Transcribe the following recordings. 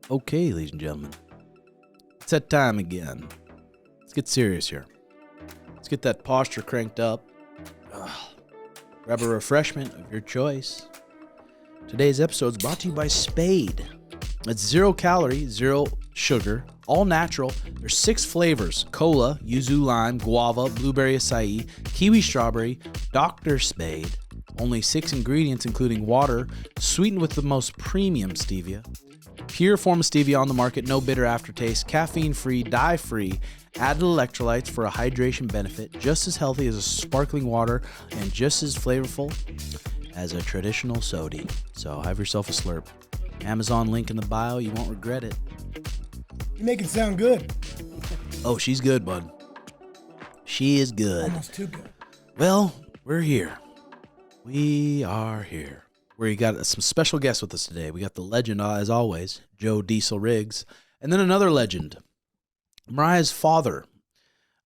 Okay, ladies and gentlemen, it's that time again. Let's get serious here. Let's get that posture cranked up. Grab a refreshment of your choice. Today's episode is brought to you by Spade. It's 0 calorie, 0 sugar, all natural. There's 6 flavors: cola, yuzu lime, guava, blueberry acai, kiwi strawberry, Dr. Spade. Only 6 ingredients, including water, sweetened with the most premium stevia. Pure form of stevia on the market, no bitter aftertaste, caffeine-free, dye-free, added electrolytes for a hydration benefit, just as healthy as a sparkling water and just as flavorful as a traditional soda. So have yourself a slurp. Amazon link in the bio, you won't regret it. You make it sound good. Oh, she's good, bud. She is good. Almost too good. Well, we're here. We are here. We got some special guests with us today. We got the legend, as always, Joe Diesel Riggs, and then another legend, Mariah's father,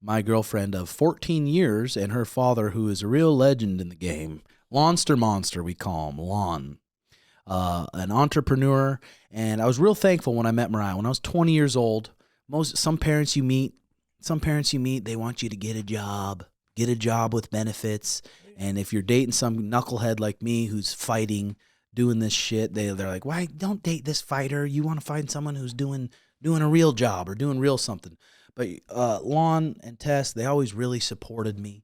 my girlfriend of 14 years, and her father, who is a real legend in the game, Lonster Monster, we call him, Lon. An entrepreneur, and I was real thankful when I met Mariah. When I was 20 years old, some parents you meet, they want you to get a job with benefits. And if you're dating some knucklehead like me who's fighting, doing this shit, they're like, why don't date this fighter? You want to find someone who's doing a real job or doing real something. But Lon and Tess, they always really supported me,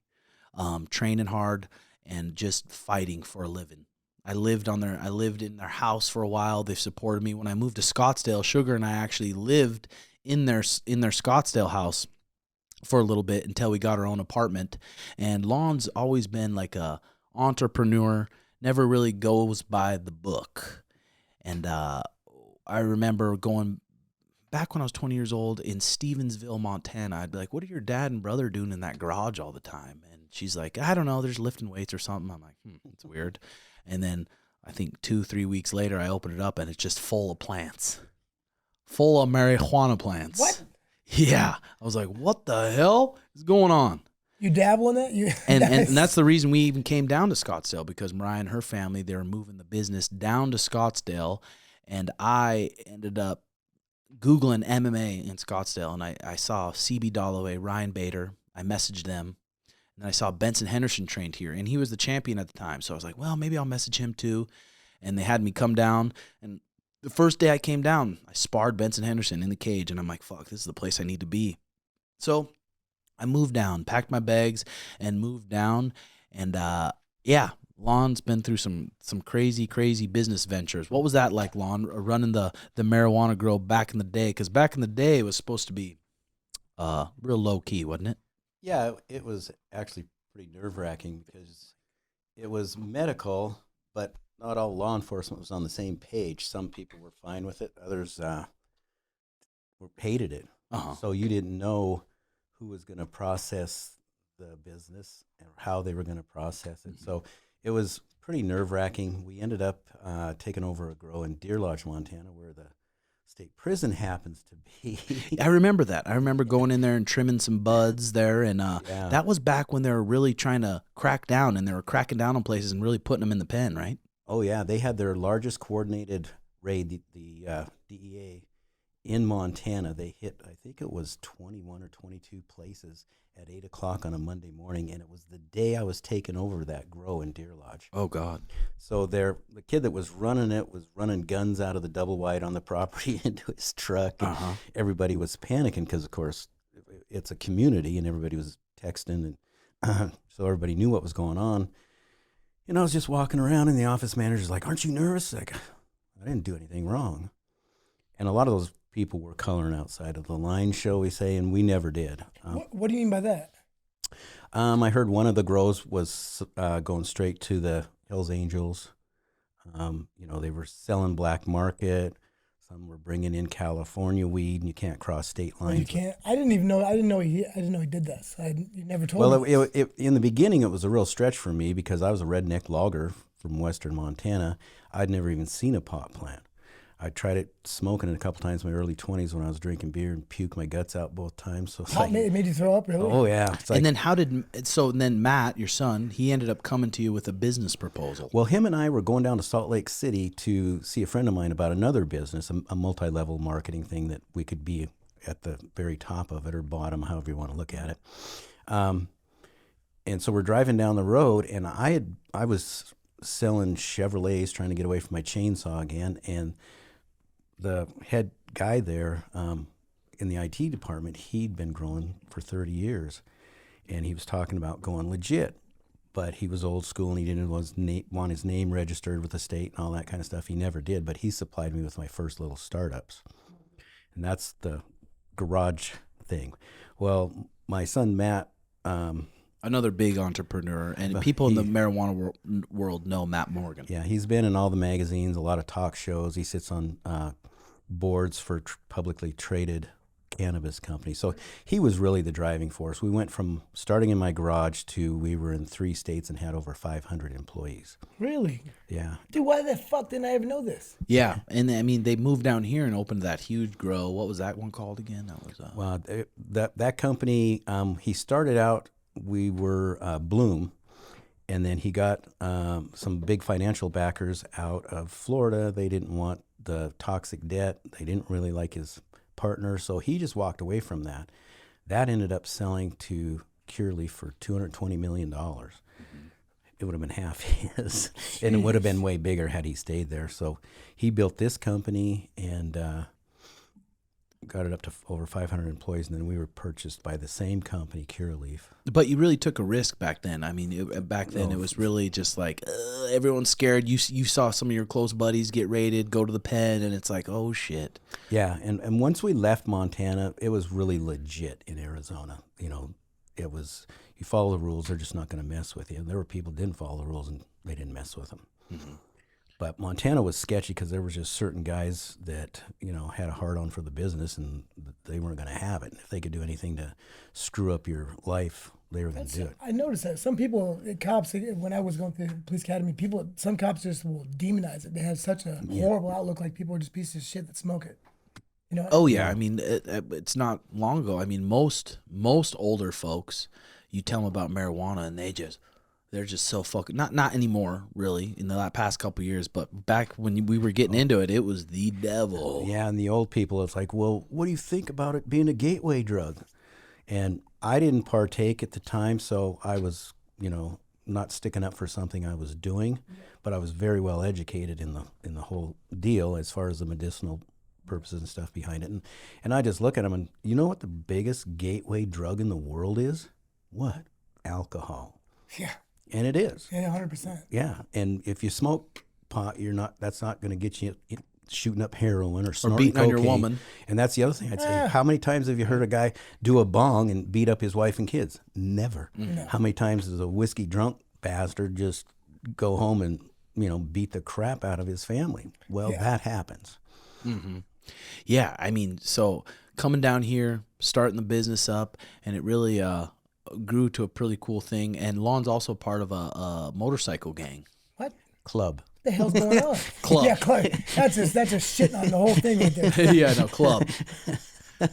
training hard and just fighting for a living. I lived in their house for a while. They've supported me. When I moved to Scottsdale, Sugar and I actually lived in their Scottsdale house for a little bit until we got our own apartment. And Lon's always been like a entrepreneur, never really goes by the book. And I remember going back when I was 20 years old in Stevensville, Montana. I'd be like, what are your dad and brother doing in that garage all the time? And she's like, I don't know, there's lifting weights or something. I'm like, it's weird. And then I think 2-3 weeks later, I opened it up and it's just full of plants, full of marijuana plants. What? Yeah. I was like, what the hell is going on? You dabble in it? And that's the reason we even came down to Scottsdale, because Mariah and her family, they were moving the business down to Scottsdale. And I ended up Googling MMA in Scottsdale, and I saw CB Dalloway, Ryan Bader. I messaged them. And I saw Benson Henderson trained here, and he was the champion at the time. So I was like, well, maybe I'll message him too. And they had me come down, and the first day I came down, I sparred Benson Henderson in the cage, and I'm like, fuck, this is the place I need to be. So I moved down, packed my bags, and moved down. And Lon's been through some crazy, crazy business ventures. What was that like, Lon, running the marijuana grow back in the day? Because back in the day, it was supposed to be real low-key, wasn't it? Yeah, it was actually pretty nerve-wracking because it was medical, but not all law enforcement was on the same page. Some people were fine with it. Others hated it. Uh-huh. So you didn't know who was going to process the business and how they were going to process it. Mm-hmm. So it was pretty nerve-wracking. We ended up taking over a grow in Deer Lodge, Montana, where the state prison happens to be. I remember that. I remember going in there and trimming some buds there, and that was back when they were really trying to crack down, and they were cracking down on places and really putting them in the pen, right? Oh, yeah. They had their largest coordinated raid, the DEA, in Montana. They hit, I think it was 21 or 22 places at 8 o'clock on a Monday morning, and it was the day I was taking over that grow in Deer Lodge. Oh, God. So the kid that was running it was running guns out of the double wide on the property into his truck, and everybody was panicking because, of course, it's a community, and everybody was texting, and so everybody knew what was going on. And I was just walking around, and the office manager's like, aren't you nervous? Like, I didn't do anything wrong. And a lot of those people were coloring outside of the line, shall we say, and we never did. What do you mean by that? I heard one of the grows was going straight to the Hells Angels. They were selling black market. Some were bringing in California weed, and you can't cross state lines. You can't. I didn't know he did this. You never told me. Well, in the beginning, it was a real stretch for me because I was a redneck logger from western Montana. I'd never even seen a pot plant. I tried it smoking it a couple times in my early 20s when I was drinking beer and puked my guts out both times. So it's like, It made you throw up, really? oh yeah. It's like, and then Matt, your son, he ended up coming to you with a business proposal. well, him and I were going down to Salt Lake City to see a friend of mine about another business, a multi-level marketing thing that we could be at the very top of it or bottom, however you want to look at it. And so we're driving down the road, and I was selling Chevrolets, trying to get away from my chainsaw again, and the head guy there in the IT department, he'd been growing for 30 years, and he was talking about going legit, but he was old school and he didn't want his name registered with the state and all that kind of stuff. He never did, but he supplied me with my first little startups, and that's the garage thing. Well, my son Matt, another big entrepreneur, and people in the marijuana world know Matt Morgan. Yeah, he's been in all the magazines, a lot of talk shows. He sits on boards for publicly traded cannabis companies. So he was really the driving force. We went from starting in my garage to we were in 3 states and had over 500 employees. Really? Yeah. Dude, why the fuck didn't I ever know this? Yeah, and I mean they moved down here and opened that huge grow. What was that one called again? That was Well, that company. He started out. We were Bloom, and then he got some big financial backers out of Florida. They didn't want the toxic debt. They didn't really like his partner, so he just walked away from that. That ended up selling to Curaleaf for $220 million. It would have been half his, and it would have been way bigger had he stayed there. So he built this company and got it up to over 500 employees, and then we were purchased by the same company, Curaleaf. But you really took a risk back then. I mean, back then it was really just like everyone's scared. You saw some of your close buddies get raided, go to the pen, and it's like, oh shit. Yeah, and once we left Montana, it was really legit in Arizona. You know, it was, you follow the rules, they're just not going to mess with you. And there were people who didn't follow the rules, and they didn't mess with them. Mm-hmm. But Montana was sketchy because there was just certain guys that, you know, had a hard-on for the business, and they weren't going to have it. And if they could do anything to screw up your life, they were going to do it. I noticed that some people, cops, when I was going through the police academy, some cops just will demonize it. They have such a horrible outlook, like people are just pieces of shit that smoke it. You know? Oh yeah, I mean, it's not long ago. I mean, most older folks, you tell them about marijuana, and they're just so fucking not anymore, really, in the past couple of years, but back when we were getting into it, it was the devil. Yeah, and the old people, it's like, well, what do you think about it being a gateway drug? And I didn't partake at the time, so I was, you know, not sticking up for something I was doing, but I was very well educated in the whole deal as far as the medicinal purposes and stuff behind it. And I just look at them, and you know what the biggest gateway drug in the world is? What? Alcohol. Yeah. And it is. Yeah, 100%. Yeah, and if you smoke pot, that's not going to get you shooting up heroin or snorting beating cocaine. on your woman. And that's the other thing I'd say. How many times have you heard a guy do a bong and beat up his wife and kids? Never. No. How many times does a whiskey drunk bastard just go home and, you know, beat the crap out of his family? Well, that happens. Mm-hmm. Yeah, I mean, so coming down here, starting the business up, and it really grew to a pretty cool thing. And Lon's also part of a motorcycle gang. What? Club. What the hell's going on? Club. Yeah, club. That's just shitting on the whole thing right there. Yeah, no, club.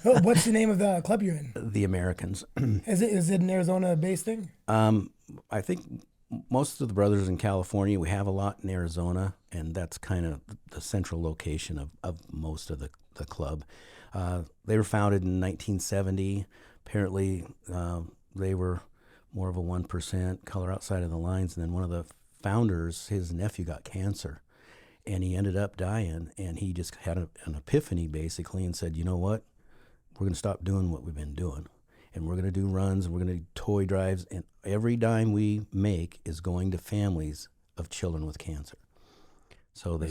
What's the name of the club you're in? The Americans. Is it an Arizona-based thing? I think most of the brothers in California, we have a lot in Arizona, and that's kind of the central location of most of the club. They were founded in 1970. Apparently, they were more of a 1% color outside of the lines, and then one of the founders, his nephew got cancer, and he ended up dying, and he just had an epiphany, basically, and said, you know what, we're going to stop doing what we've been doing, and we're going to do runs, and we're going to do toy drives, and every dime we make is going to families of children with cancer. So they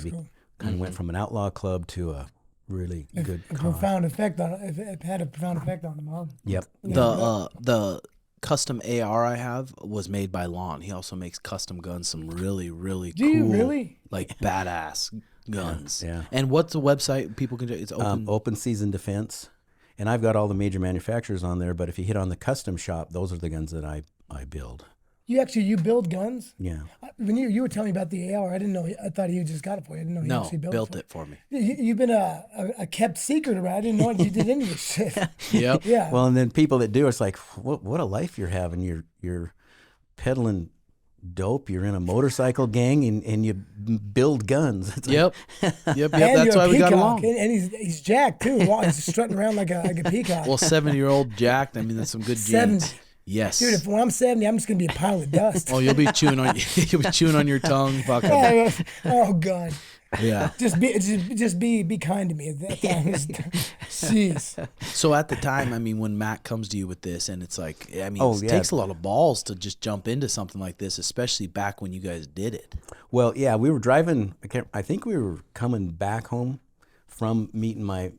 kind of went from an outlaw club to a really good cause. Profound effect on it had a profound effect on them, huh? Yep. The custom AR I have was made by Lon. He also makes custom guns, some really, really cool, you really? like badass guns. Yeah. And what's the website people can do? It's open. Open Season Defense. And I've got all the major manufacturers on there, but if you hit on the custom shop, those are the guns that I build. You build guns? Yeah. When you were telling me about the AR, I didn't know. I thought he just got it for you. I didn't know he No, actually built it it for me. You've been a kept secret about it. I didn't know you did any of this shit. Yep. Yeah. Well, and then people that do, it's like, what a life you're having. You're peddling dope. You're in a motorcycle gang and you build guns. It's Yep. And That's you're why a we got peacock, along. and he's jacked too. He's strutting around like a peacock. Well, 70-year-old jacked. I mean, that's some good 70. genes. Yes. Dude, when I'm 70, I'm just gonna be a pile of dust. Oh, you'll be chewing on your tongue, fucking. Oh God. Yeah. Just be kind to me at that time. Jeez. So at the time, I mean, when Matt comes to you with this, and it's like, I mean, Oh, it yeah. takes a lot of balls to just jump into something like this, especially back when you guys did it. Well, yeah, we were driving. I think we were coming back home from meeting my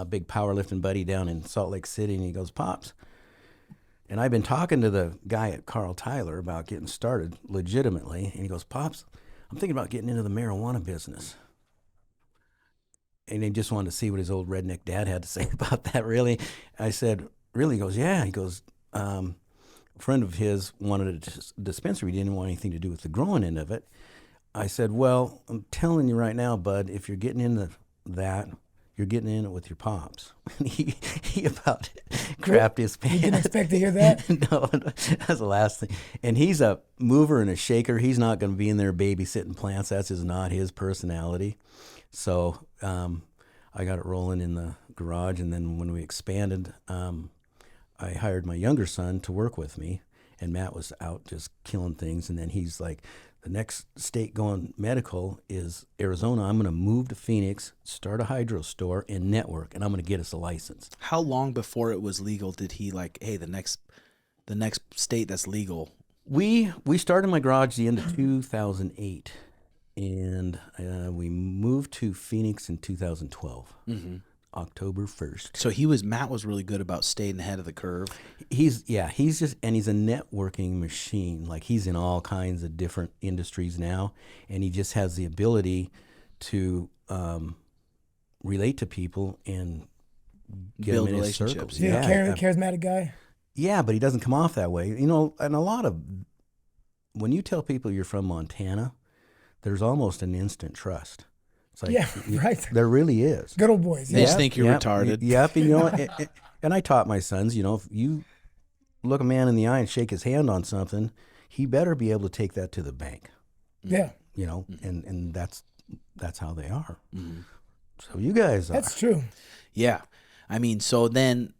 big powerlifting buddy down in Salt Lake City, and he goes, "Pops." And I've been talking to the guy at Carl Tyler about getting started legitimately, and he goes, "Pops, I'm thinking about getting into the marijuana business." And he just wanted to see what his old redneck dad had to say about that, really. I said, "Really?" He goes, "Yeah." He goes, a friend of his wanted a dispensary. He didn't want anything to do with the growing end of it. I said, "Well, I'm telling you right now, bud, if you're getting into that, you're getting in it with your pops." And he about crapped his pants. You didn't expect to hear that? No, that's the last thing. And he's a mover and a shaker. He's not going to be in there babysitting plants. That's just not his personality. So I got it rolling in the garage. And then when we expanded, I hired my younger son to work with me. And Matt was out just killing things. And then he's like, the next state going medical is Arizona. I'm going to move to Phoenix, start a hydro store, and network, and I'm going to get us a license. How long before it was legal did he like, hey, the next state that's legal? We started my garage the end of 2008, and we moved to Phoenix in 2012, October 1st. So Matt was really good about staying ahead of the curve. He's a networking machine. Like, he's in all kinds of different industries now, and he just has the ability to relate to people and get Build them in his relationships. circles. Yeah, charismatic guy. Yeah, but he doesn't come off that way. You know, and a lot of, when you tell people you're from Montana, there's almost an instant trust. It's like, Yeah, right. There really is. Good old boys. They Yeah. just think you're retarded. Yep, and you know, and I taught my sons, you know, if you look a man in the eye and shake his hand on something, he better be able to take that to the bank. Yeah. You know, and that's how they are. So you guys are. That's true. Yeah. I mean, so then,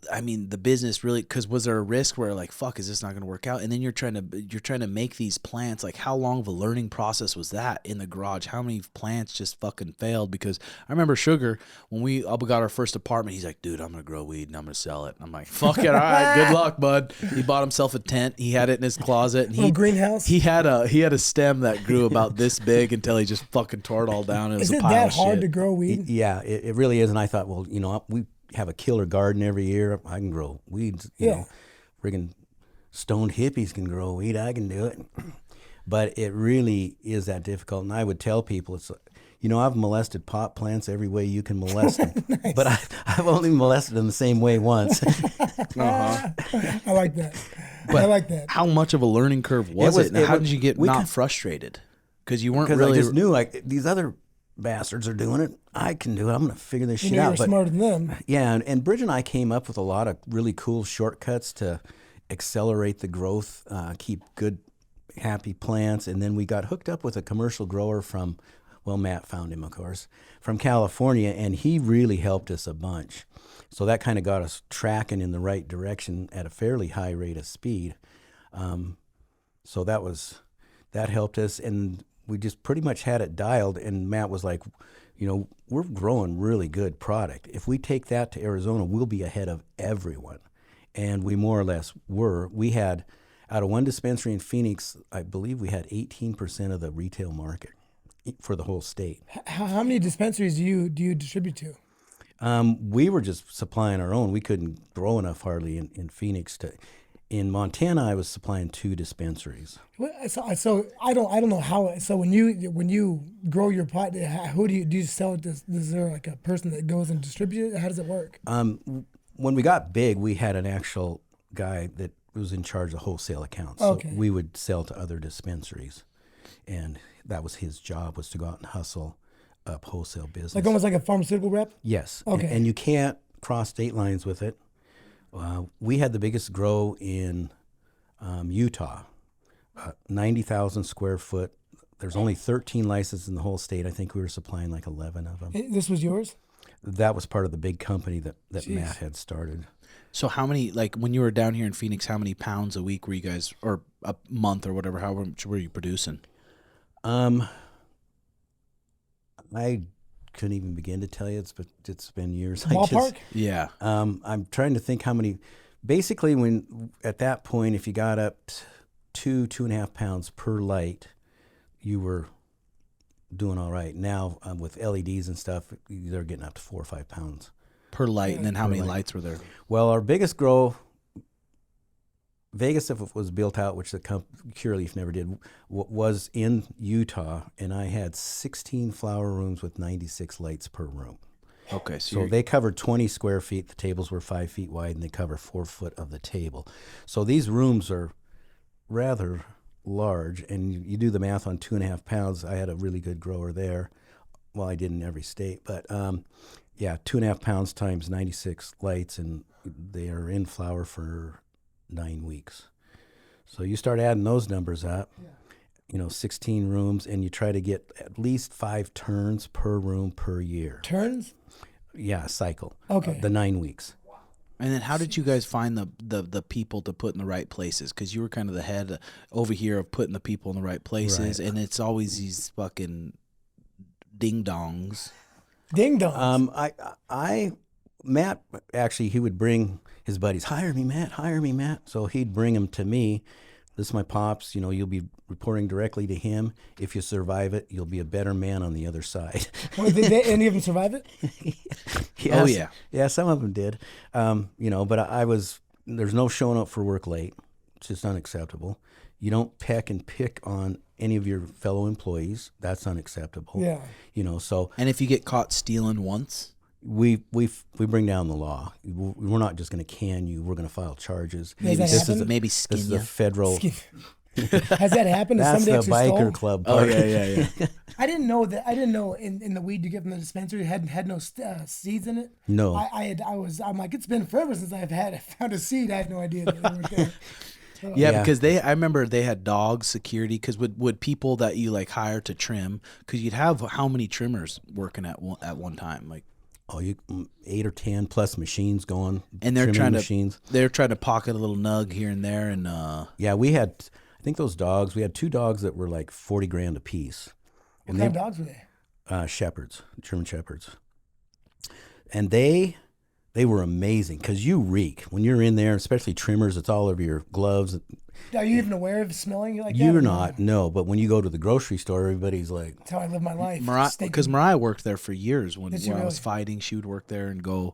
the business really, because was there a risk where like, fuck, is this not going to work out? And then you're trying to make these plants. Like, how long of a learning process was that in the garage? How many plants just fucking failed? Because I remember Sugar, when we got our first apartment, he's like, dude, I'm going to grow weed and I'm going to sell it. I'm like, fuck it. All right, good luck, bud. He bought himself a tent. He had it in his closet. And Little greenhouse. He had a stem that grew about this big until he just fucking tore it all down. It was Is a it pile that of hard shit. to grow weed? Yeah, it really is. And I thought, well, you know, we have a killer garden every year. I can grow weeds. You know, friggin' stoned hippies can grow weed. I can do it. But it really is that difficult. And I would tell people, it's, you know, I've molested pot plants every way you can molest them. Nice. But I've only molested them the same way once. I like that. I like that. How much of a learning curve was it? And how did you get not frustrated? Because you weren't Because really. I just knew, like, these other bastards are doing it. I can do it. I'm going to figure this shit You know, out. you're But smarter than them. yeah, and Bridge and I came up with a lot of really cool shortcuts to accelerate the growth, keep good, happy plants. And then we got hooked up with a commercial grower from, well, Matt found him, of course, from California, and he really helped us a bunch. So that kind of got us tracking in the right direction at a fairly high rate of speed. So that helped us, and we just pretty much had it dialed. And Matt was like, you know, we're growing really good product. If we take that to Arizona, we'll be ahead of everyone. And we more or less were. We had, out of one dispensary in Phoenix, I believe we had 18% of the retail market for the whole state. How many dispensaries do you distribute to? We were just supplying our own. We couldn't grow enough hardly in Phoenix to. In Montana, I was supplying 2 dispensaries. So I don't know how. So when you grow your pot, who do you sell it to? Is there like a person that goes and distributes it? How does it work? When we got big, we had an actual guy that was in charge of wholesale accounts. Okay. So we would sell to other dispensaries, and that was his job, was to go out and hustle up wholesale business. Like almost like a pharmaceutical rep? Yes. Okay. And you can't cross state lines with it. We had the biggest grow in Utah, 90,000 square foot. There's only 13 licenses in the whole state. I think we were supplying like 11 of them. This was yours? That was part of the big company that Jeez. Matt had started. So how many, like when you were down here in Phoenix, how many pounds a week were you guys, or a month or whatever, how much were you producing? I couldn't even begin to tell you. It's been years. Ballpark? Yeah. I'm trying to think how many. Basically, when at that point, if you got up to 2.5 pounds per light, you were doing all right. Now with LEDs and stuff, they're getting up to 4 or 5 pounds Per light, and then how Per many light. lights were there? Well, our biggest grow, Vegas, if it was built out, which the Cureleaf never did, was in Utah, and I had 16 flower rooms with 96 lights per room. Okay, So they covered 20 square feet. The tables were 5 feet wide, and they cover 4 foot of the table. So these rooms are rather large, and you do the math on 2.5 pounds. I had a really good grower there. Well, I did in every state, but yeah, 2.5 pounds times 96 lights, and they are in flower for 9 weeks. So you start adding those numbers up, 16 rooms, and you try to get at least 5 turns per room per year. Turns? Yeah, cycle. Okay. The 9 weeks. And then how did you guys find the people to put in the right places? Because you were kind of the head over here of putting the people in the right places, Right. and it's always these fucking ding-dongs. Ding dongs. Matt, actually, he would bring his buddies, hire me, Matt. So he'd bring them to me. This is my pops, you'll be reporting directly to him. If you survive it, you'll be a better man on the other side. Did any of them survive it? Yes. Oh, yeah. Yeah, some of them did. But there's no showing up for work late. It's just unacceptable. You don't peck and pick on any of your fellow employees. That's unacceptable. Yeah. So And if you get caught stealing once, we bring down the law. We're not just going to can you. We're going to file charges. Does that happen? maybe This skin is you. the federal. Has that happened? Has That's somebody the actually biker stole? club Oh, part. yeah. I didn't know that. I didn't know in the weed you get from the dispensary had no seeds in it. No. I'm like, it's been forever since I found a seed. I had no idea that they weren't there. Yeah, Yeah. because I remember they had dog security. Because would people that you like hire to trim? Because you'd have how many trimmers working at one time? Like, Oh, 8 or 10 plus machines going. and they're trimming trying machines. to pocket a little nug here and there, and Yeah, we had. I think those dogs. We had 2 dogs that were like 40 grand a piece. What kind of dogs were they? Shepherds, German shepherds, and they were amazing because you reek when you're in there, especially trimmers. It's all over your gloves. Are you even aware of smelling like that? You're or not, no. But when you go to the grocery store, everybody's like, That's how I live my life. because Mariah worked there for years when Did she I was really? fighting. She would work there and go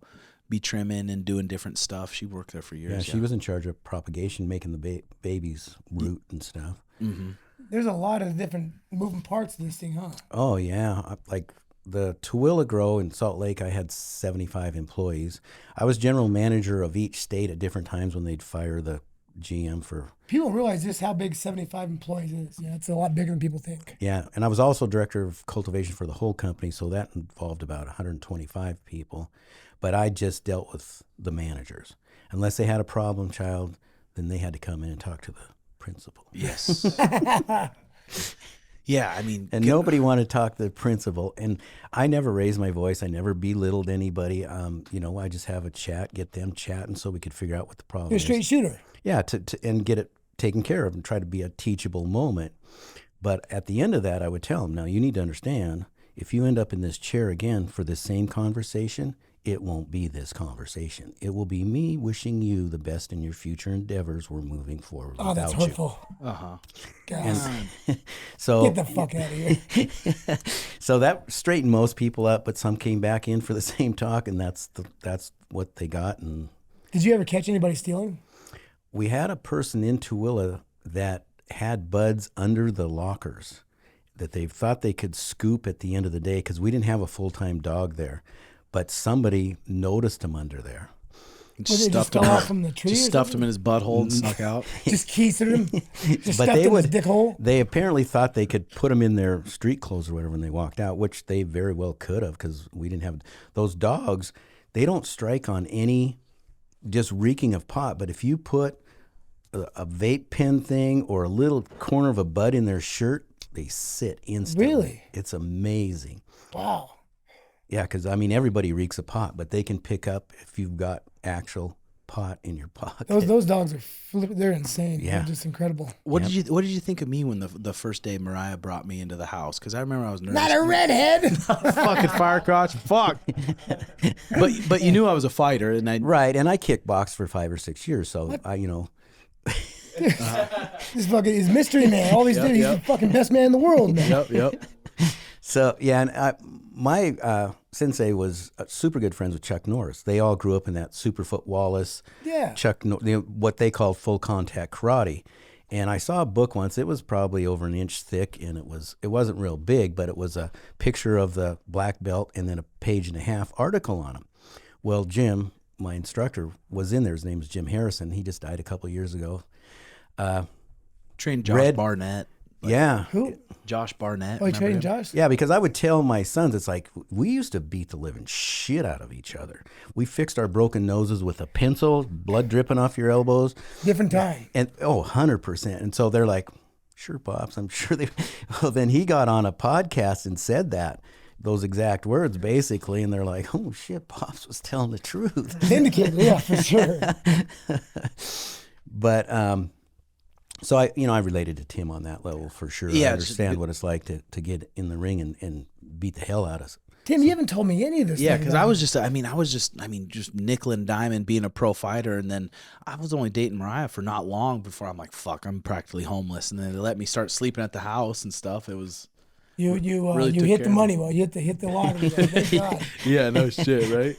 be trimming and doing different stuff. She worked there for years. yeah, she was in charge of propagation, making the babies root and stuff. Mm-hmm. There's a lot of different moving parts to this thing, huh? Oh yeah, like the Tooele Grow in Salt Lake, I had 75 employees. I was general manager of each state at different times when they'd fire the GM for. People realize just how big 75 employees is. Yeah, it's a lot bigger than people think. Yeah, and I was also director of cultivation for the whole company, so that involved about 125 people. But I just dealt with the managers. Unless they had a problem child, then they had to come in and talk to the principal. Yes. Yeah, I mean, And nobody wanted to talk to the principal. And I never raised my voice. I never belittled anybody. I just have a chat, get them chatting so we could figure out what the problem You're a is. straight shooter. Yeah, and get it taken care of and try to be a teachable moment. But at the end of that, I would tell them, now you need to understand, if you end up in this chair again for this same conversation, it won't be this conversation. It will be me wishing you the best in your future endeavors. We're moving forward Oh, that's without you. hurtful. uh-huh. God, So get the fuck out of here. So that straightened most people up, but some came back in for the same talk, and that's what they got. And Did you ever catch anybody stealing? we had a person in Tooele that had buds under the lockers that they thought they could scoop at the end of the day because we didn't have a full-time dog there, but somebody noticed them under there. Well, they just fell off from the tree. Just or stuffed him something? in his butthole and snuck out. Just keistered him. Just But stuffed they him in his would. dick hole. They apparently thought they could put them in their street clothes or whatever when they walked out, which they very well could have, because we didn't have those dogs. They don't strike on any just reeking of pot. But if you put a vape pen thing or a little corner of a bud in their shirt, they sit instantly. Really? It's amazing. Wow. Yeah, because I mean everybody reeks of pot, but they can pick up if you've got actual pot in your pocket. Those dogs are they're insane. Yeah. They're just incredible. What did you think of me when the first day Mariah brought me into the house? Because I remember I was nervous. Not a redhead. Fucking firecrotch. Fuck. But you knew I was a fighter, and I Right, and I kickboxed for 5 or 6 years, so This fucking is mystery man. All he's doing, he's the fucking best man in the world, man. Yep. So yeah, and my sensei was super good friends with Chuck Norris. They all grew up in that Superfoot Wallace, Yeah. what they called full contact karate. And I saw a book once. It was probably over an inch thick, and it wasn't real big, but it was a picture of the black belt and then a page and a half article on him. Well, Jim, my instructor, was in there. His name is Jim Harrison. He just died a couple of years ago. Trained Josh Barnett. Yeah. Who? Josh Barnett. Oh, you remember trained him? Josh? Yeah, because I would tell my sons, it's like, we used to beat the living shit out of each other. We fixed our broken noses with a pencil, blood dripping off your elbows. Different time. And 100%. And so they're like, sure, Pops, I'm sure they. Well, then he got on a podcast and said those exact words, basically. And they're like, oh, shit, Pops was telling the truth. Vindicated, yeah, for sure. But, so I related to Tim on that level for sure. Yeah, I understand what it's like to get in the ring and beat the hell out of us. Tim, you haven't told me any of this. Yeah, stuff because about I it. was just nickel and diamond being a pro fighter, and then I was only dating Mariah for not long before I'm like, fuck, I'm practically homeless, and then they let me start sleeping at the house and stuff. It was You really you took hit care the of money well. You hit the lottery. Well. Thank God. yeah, no shit, right?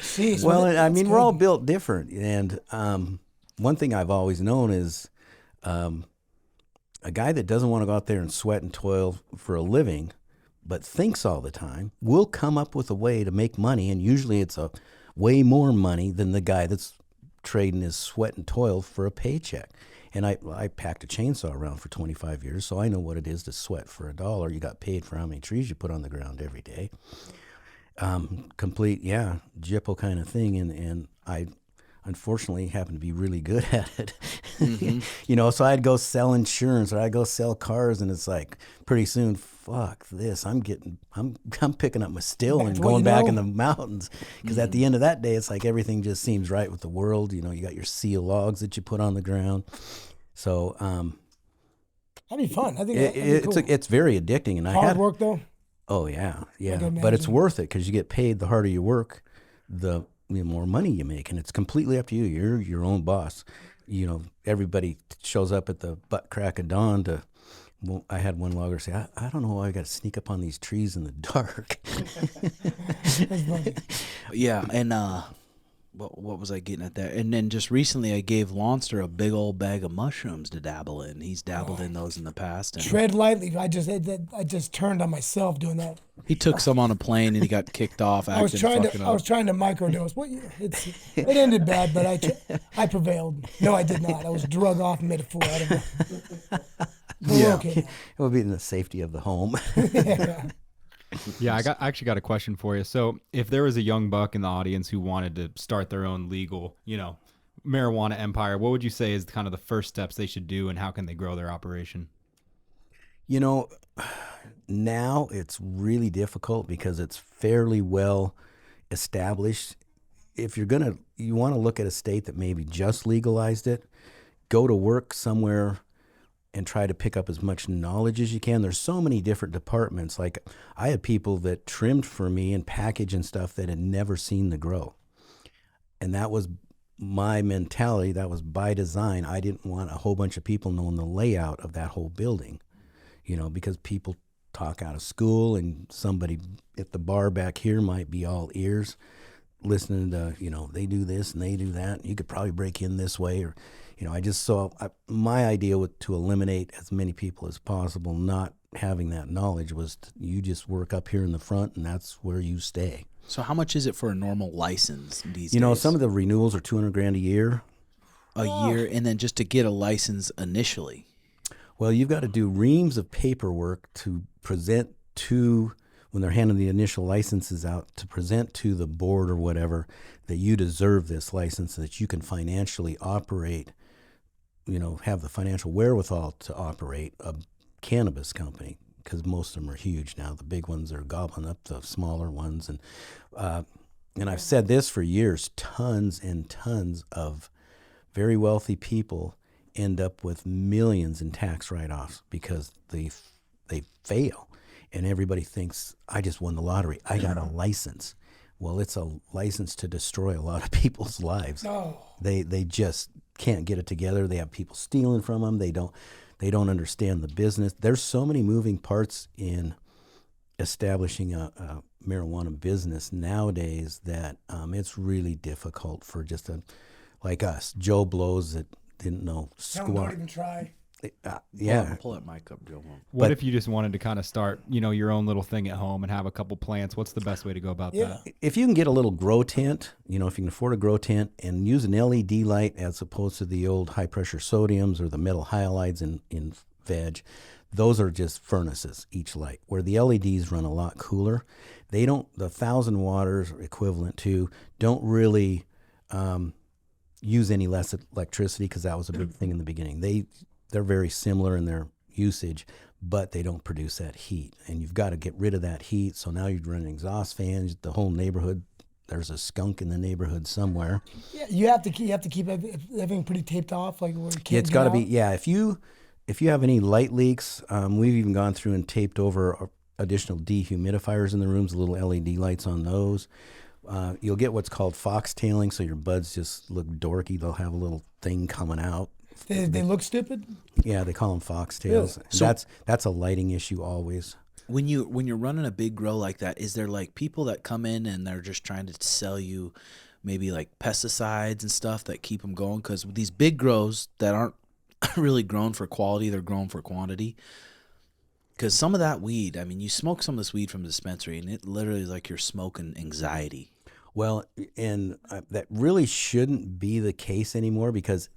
Jeez, Well, I that's mean, good. we're all built different. And one thing I've always known is a guy that doesn't want to go out there and sweat and toil for a living, but thinks all the time, will come up with a way to make money. And usually it's a way more money than the guy that's trading his sweat and toil for a paycheck. And I packed a chainsaw around for 25 years, so I know what it is to sweat for $1. You got paid for how many trees you put on the ground every day. Complete, Jippo kind of thing. And I unfortunately happened to be really good at it. Mm-hmm. So I'd go sell insurance or I'd go sell cars, and it's like pretty soon, fuck this, I'm picking up my still and That's what going you back know. in the mountains. Because at the end of that day, it's like everything just seems right with the world. You got your seal logs that you put on the ground. So That'd be fun. I think that'd be cool. it's very addicting. And Hard work though. Oh yeah. can But it's imagine. worth it because you get paid. The harder you work, the more money you make, and it's completely up to you. You're your own boss. Everybody shows up at the butt crack of dawn to. Well, I had one logger say, I don't know why I got to sneak up on these trees in the dark. That's funny. Yeah, and what was I getting at there? And then just recently, I gave Lonster a big old bag of mushrooms to dabble in. He's dabbled in those in the past. And Tread lightly. I just turned on myself doing that. he took some on a plane and he got kicked off. I was trying to microdose. It ended bad, but I prevailed. No, I did not. I was drug off and made a fool out of it. But we're okay. It would be in the safety of the home. Yeah. Yeah, I actually got a question for you. So, if there was a young buck in the audience who wanted to start their own legal, marijuana empire, what would you say is kind of the first steps they should do, and how can they grow their operation? Now it's really difficult because it's fairly well established. If you want to look at a state that maybe just legalized it, go to work somewhere and try to pick up as much knowledge as you can. There's so many different departments. Like I had people that trimmed for me and packaged and stuff that had never seen the grow. And that was my mentality. That was by design. I didn't want a whole bunch of people knowing the layout of that whole building, because people talk out of school and somebody at the bar back here might be all ears listening to, they do this and they do that. You could probably break in this way or, I just saw my idea to eliminate as many people as possible not having that knowledge was you just work up here in the front and that's where you stay. So how much is it for a normal license these days? You know, some of the renewals are $200,000 a year. A year, and then just to get a license initially. Well, you've got to do reams of paperwork to present to, when they're handing the initial licenses out, to present to the board or whatever that you deserve this license so that you can financially operate, you know, have the financial wherewithal to operate a cannabis company, because most of them are huge now. The big ones are gobbling up the smaller ones. And I've said this for years, tons and tons of very wealthy people end up with millions in tax write-offs because they fail. And everybody thinks, I just won the lottery. I got a license. Well, it's a license to destroy a lot of people's lives. Oh. They just can't get it together. They have people stealing from them. They don't understand the business. There's so many moving parts in establishing a marijuana business nowadays that it's really difficult for just like us, Joe Blows, that didn't know squat. Don't even try. Yeah. Pull that mic up, Joe. What if you just wanted to kind of start, you know, your own little thing at home and have a couple plants? What's the best way to go about that? If you can get a little grow tent, you know, if you can afford a grow tent and use an LED light as opposed to the old high pressure sodiums or the metal halides in veg, those are just furnaces, each light, where the LEDs run a lot cooler. They don't, the 1,000 watts equivalent to, don't really use any less electricity, because that was a big thing in the beginning. They're very similar in their usage, but they don't produce that heat, and you've got to get rid of that heat. So now you're running exhaust fans. The whole neighborhood, there's a skunk in the neighborhood somewhere. Yeah, you have to keep everything pretty taped off, like where it can't It's got to be, out. yeah. If you have any light leaks, we've even gone through and taped over additional dehumidifiers in the rooms, little LED lights on those. You'll get what's called foxtailing, so your buds just look dorky. They'll have a little thing coming out. They look stupid. Yeah, they call them foxtails. Really? So that's a lighting issue always. When you're running a big grow like that, is there like people that come in and they're just trying to sell you maybe like pesticides and stuff that keep them going? Because these big grows that aren't really grown for quality, they're grown for quantity. Because some of that weed, I mean, you smoke some of this weed from the dispensary, and it literally is like you're smoking anxiety. Well, and that really shouldn't be the case anymore, because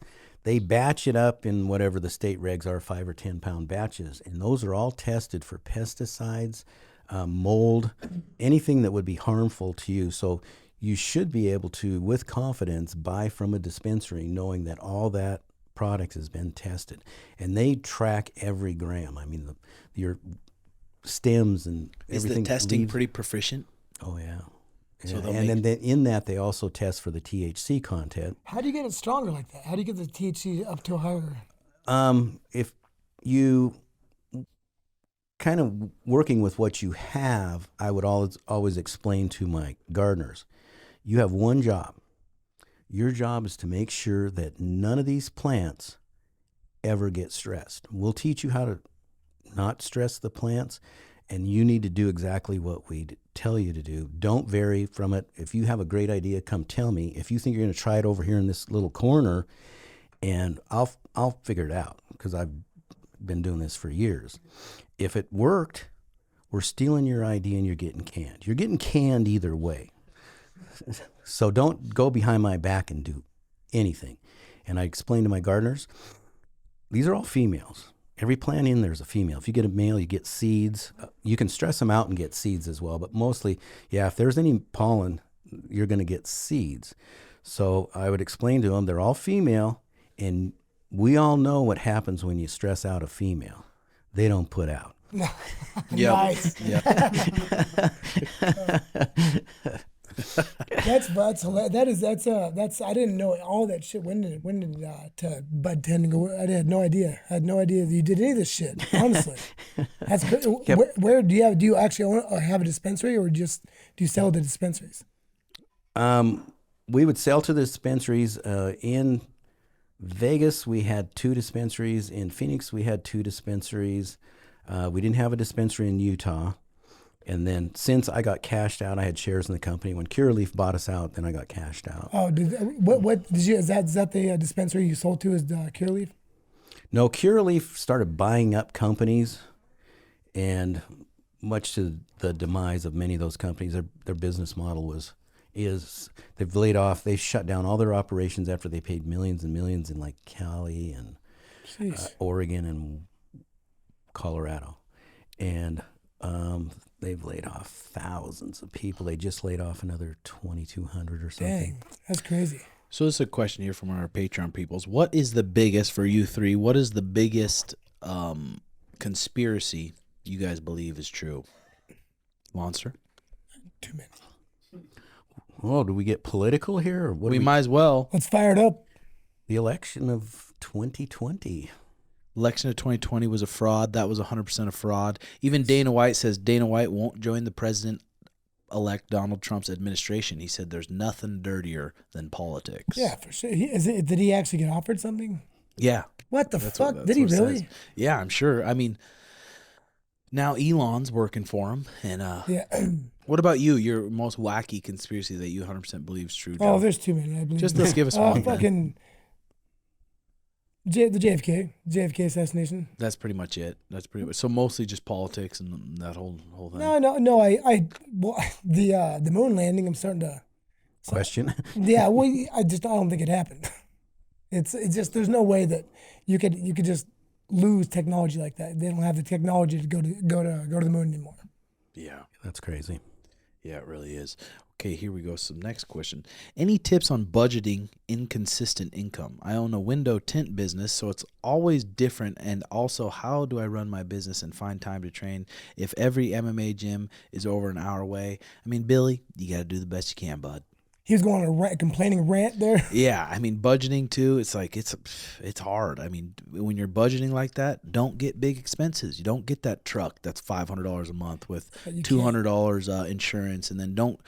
they batch it up in whatever the state regs are, 5 or 10 pound batches, and those are all tested for pesticides, mold, anything that would be harmful to you. So you should be able to, with confidence, buy from a dispensary knowing that all that product has been tested, and they track every gram. I mean, your stems and everything. Is the testing pretty proficient? Oh yeah. So Yeah. And then in that, they also test for the THC content. How do you get it stronger like that? How do you get the THC up to a higher? If you kind of working with what you have, I would always explain to my gardeners, you have one job. Your job is to make sure that none of these plants ever get stressed. We'll teach you how to not stress the plants, and you need to do exactly what we tell you to do. Don't vary from it. If you have a great idea, come tell me. If you think you're going to try it over here in this little corner, and I'll figure it out, because I've been doing this for years. If it worked, we're stealing your idea and you're getting canned. You're getting canned either way. So don't go behind my back and do anything. And I explain to my gardeners, these are all females. Every plant in there is a female. If you get a male, you get seeds. You can stress them out and get seeds as well. But mostly, yeah, if there's any pollen, you're going to get seeds. So I would explain to them, they're all female. And we all know what happens when you stress out a female. They don't put out. Nice. That's I didn't know all that shit. When did bud tend to go? I had no idea. I had no idea that you did any of this shit. Honestly, that's Yep. where do you actually own or have a dispensary, or just do you sell to dispensaries? We would sell to the dispensaries in Vegas. We had 2 dispensaries. In Phoenix, we had 2 dispensaries. We didn't have a dispensary in Utah. And then since I got cashed out, I had shares in the company. When Curaleaf bought us out, then I got cashed out. Oh, what did you? Is that the dispensary you sold to? Is the Curaleaf? No, Curaleaf started buying up companies, and much to the demise of many of those companies, their business model is they've laid off, they shut down all their operations after they paid millions and millions in like Cali and Oregon and Colorado, and they've laid off thousands of people. They just laid off another 2,200 or something. Dang, that's crazy. So this is a question here from our Patreon peoples. What is the biggest, for you three, what is the biggest conspiracy you guys believe is true? Monster? Too many. Oh, do we get political here? Or what We might as well. Let's fire it up. The election of 2020. Election of 2020 was a fraud. That was 100% a fraud. Even Dana White says Dana White won't join the president-elect Donald Trump's administration. He said there's nothing dirtier than politics. Yeah, for sure. Did he actually get offered something? Yeah. What the That's fuck? what- Did he that's what it really? says. Yeah, I'm sure. I mean, now Elon's working for him. And Yeah. what about you? Your most wacky conspiracy that you 100% believe is true, Joe? Oh, there's too many. I believe. Just let's give us one. then. Fucking the JFK assassination. That's pretty much it. That's pretty much. So mostly just politics and that whole thing. No. Well, the moon landing. I'm starting to. Question. Yeah. Well, I don't think it happened. It's just there's no way that you could just lose technology like that. They don't have the technology to go to the moon anymore. Yeah. That's crazy. Yeah, it really is. Okay, here we go. Some next question. Any tips on budgeting inconsistent income? I own a window tint business, so it's always different. And also, how do I run my business and find time to train if every MMA gym is over an hour away? I mean, Billy, you got to do the best you can, bud. He was going on a complaining rant there. Yeah, I mean, budgeting too, it's like it's hard. I mean, when you're budgeting like that, don't get big expenses. You don't get that truck that's $500 a month with $200 insurance, and then don't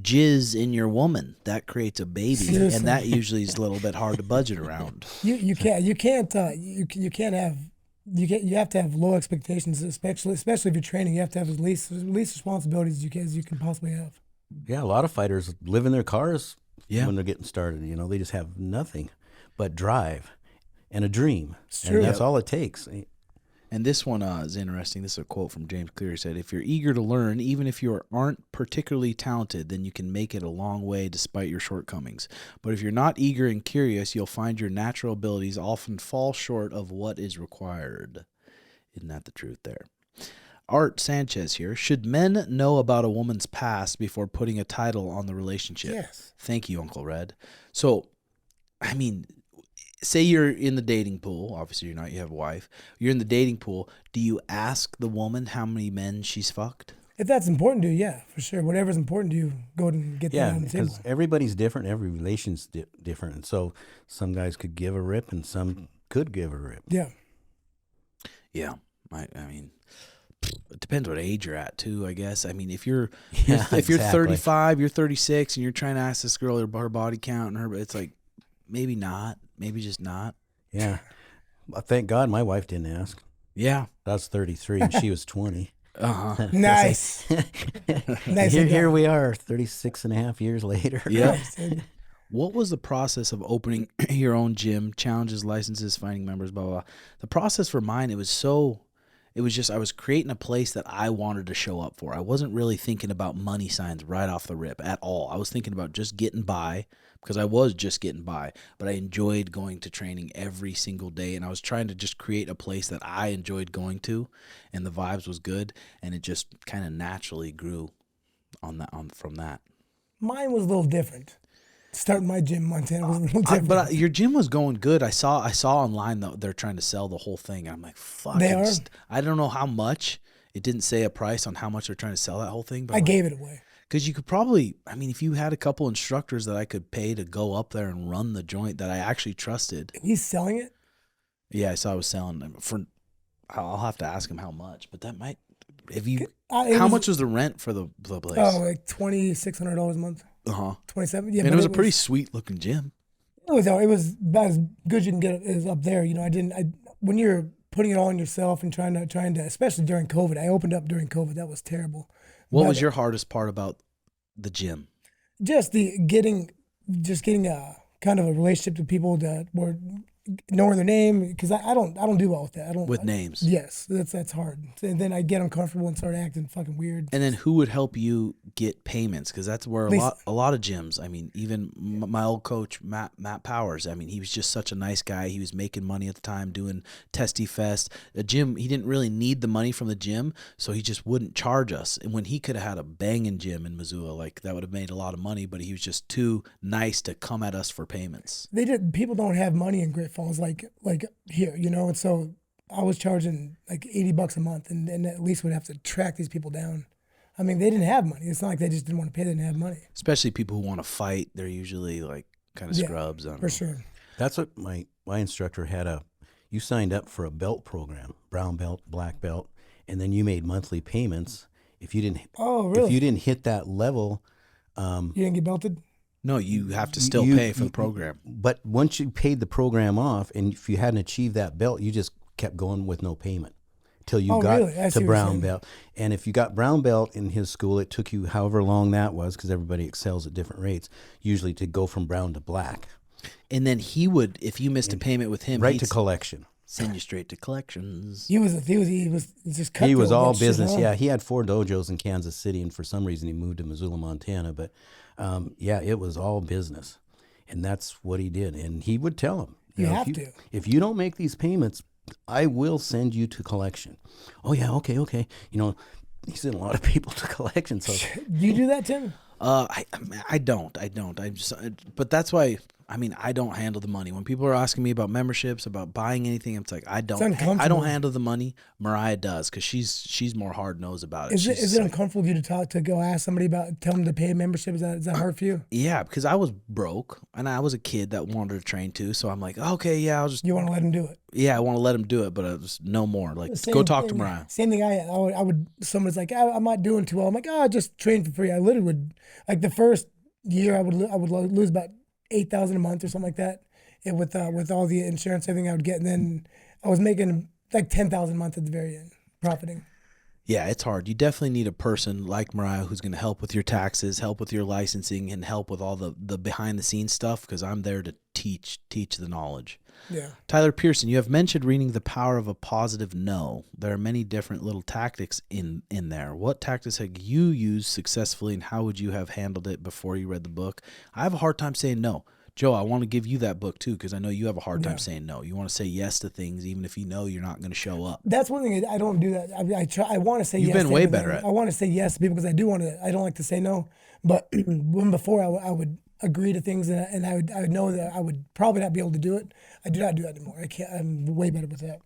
jizz in your woman. That creates a baby. Seriously. And that usually is a little bit hard to budget around. You have to have low expectations, especially if you're training. You have to have as least responsibilities as you can possibly have. Yeah, a lot of fighters live in their cars Yeah. when they're getting started. You know, they just have nothing but drive and a dream. true. And that's all it takes. And this one is interesting. This is a quote from James Clear. He said, if you're eager to learn, even if you aren't particularly talented, then you can make it a long way despite your shortcomings. But if you're not eager and curious, you'll find your natural abilities often fall short of what is required. Isn't that the truth there? Art Sanchez here. Should men know about a woman's past before putting a title on the relationship? Yes. Thank you, Uncle Red. So, I mean, say you're in the dating pool. Obviously, you're not. You have a wife. You're in the dating pool. Do you ask the woman how many men she's fucked? If that's important to you, yeah, for sure. Whatever's important to you, go ahead and get that Yeah, on the table. because everybody's different. Every relation's different. And so some guys could give a rip and some could give a rip. Yeah. Yeah. I mean, it depends what age you're at too, I guess. I mean, if you're Yeah, if you're exactly. 35, you're 36, and you're trying to ask this girl her body count and her, it's like maybe not, maybe just not. Yeah. Thank God my wife didn't ask. Yeah. I was 33 and she was 20. Uh-huh. Nice. Nice. Here we are 36 and a half years later. Yeah. Nice, dude. What was the process of opening your own gym, challenges, licenses, finding members, blah, blah, blah? The process for mine, it was just I was creating a place that I wanted to show up for. I wasn't really thinking about money signs right off the rip at all. I was thinking about just getting by, because I was just getting by, but I enjoyed going to training every single day, and I was trying to just create a place that I enjoyed going to, and the vibes was good, and it just kind of naturally grew from that. Mine was a little different. Starting my gym in Montana was a little different. But your gym was going good. I saw online though they're trying to sell the whole thing. I'm like, fuck. They are? I don't know how much. It didn't say a price on how much they're trying to sell that whole thing. But I gave it away. because you could probably, I mean, if you had a couple instructors that I could pay to go up there and run the joint that I actually trusted. He's selling it? Yeah, I saw I was selling them for. I'll have to ask him how much, but that might. If you, It how was- much was the rent for the place? Oh, like $2,600 a month. 27. Yeah, And but it was a pretty sweet looking gym. It was about as good as you can get is up there. You know, when you're putting it all on yourself and trying to, especially during COVID. I opened up during COVID. That was terrible. What But was your hardest part about the gym? just getting a kind of a relationship with people that were knowing their name, because I don't do well with that. I don't With names. Yes, that's hard. And then I get uncomfortable and start acting fucking weird. And then who would help you get payments? Because that's where a lot of gyms. I mean, even my old coach Matt Powers. I mean, he was just such a nice guy. He was making money at the time doing Testy Fest. A gym. He didn't really need the money from the gym, so he just wouldn't charge us. And when he could have had a banging gym in Missoula, like that would have made a lot of money. But he was just too nice to come at us for payments. People don't have money in Great Falls like here, you know, and so I was charging like $80 a month, and at least would have to track these people down. I mean, they didn't have money. It's not like they just didn't want to pay. They didn't have money. Especially people who want to fight. They're usually like kind of scrubs. I don't know. Sure. That's what my instructor had you signed up for a belt program, brown belt, black belt, and then you made monthly payments. If you didn't, if you didn't hit that level, you didn't get belted. No, you have to still pay for the program. But once you paid the program off, and if you hadn't achieved that belt, you just kept going with no payment till you got to brown belt. And if you got brown belt in his school, it took you however long that was, because everybody excels at different rates, usually to go from brown to black. And then he would, if you missed a payment with him, right to collection. Send you straight to collections. He was just he was all business. Yeah, he had 4 dojos in Kansas City, and for some reason he moved to Missoula, Montana. But yeah, it was all business, and that's what he did. And he would tell him, you know, have to. If you don't make these payments, I will send you to collection. Oh yeah, okay. You know, he sent a lot of people to collection. So do you do that, Tim? I don't. I just, but that's why. I mean, I don't handle the money. When people are asking me about memberships, about buying anything, it's like I don't handle the money. Mariah does, because she's more hard nosed about it. Is it uncomfortable for you to go ask somebody tell them to pay a membership? Is that hard for you? Yeah, because I was broke and I was a kid that wanted to train too. So I'm like, okay, yeah, I'll just. You want to let him do it? Yeah, I want to let him do it, but I was no more. Like, go talk to Mariah. Same thing. I would. Someone's like, I'm not doing too well. I'm like, just train for free. I literally would, like, the first year I would lose about $8,000 a month or something like that, and with all the insurance, everything I would get, and then I was making like $10,000 a month at the very end, profiting. Yeah, it's hard. You definitely need a person like Mariah who's going to help with your taxes, help with your licensing, and help with all the behind the scenes stuff, because I'm there to teach the knowledge. Yeah. Tyler Pearson, you have mentioned reading The Power of a Positive No. There are many different little tactics in there. What tactics have you used successfully, and how would you have handled it before you read the book? I have a hard time saying no. Joe, I want to give you that book too, because I know you have a hard time saying no. You want to say yes to things even if you know you're not going to show up. That's one thing I don't do that. I try. I want to say yes. You've been way better at it. I want to say yes to people because I do want to. I don't like to say no. But when before I would agree to things, and I would know that I would probably not be able to do it. I do not do that anymore. I can't. I'm way better with that.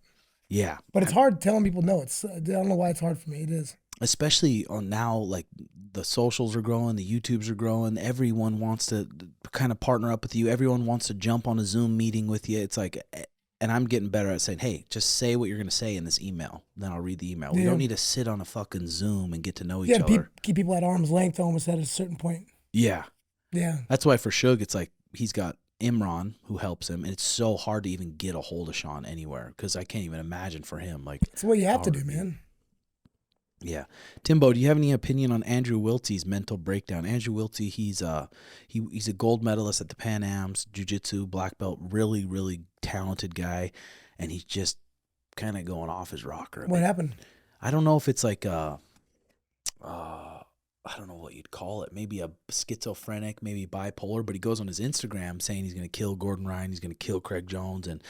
Yeah. But it's hard telling people no. I don't know why it's hard for me. It is. Especially on now, like the socials are growing, the YouTubes are growing. Everyone wants to kind of partner up with you. Everyone wants to jump on a Zoom meeting with you. It's like, and I'm getting better at saying, hey, just say what you're going to say in this email. Then I'll read the email. We don't need to sit on a fucking Zoom and get to know each other. Keep people at arm's length almost at a certain point. Yeah. Yeah. That's why for Suge, it's like he's got Imran who helps him, and it's so hard to even get a hold of Sean anywhere, because I can't even imagine for him. Like, it's what you have to do, man. Yeah. Timbo, do you have any opinion on Andrew Wiltse's mental breakdown? Andrew Wiltse, he's a gold medalist at the Pan Ams, jiu-jitsu, black belt, really, really talented guy, and he's just kind of going off his rocker. What happened? I don't know if it's like I don't know what you'd call it. Maybe a schizophrenic, maybe bipolar, but he goes on his Instagram saying he's going to kill Gordon Ryan, he's going to kill Craig Jones, and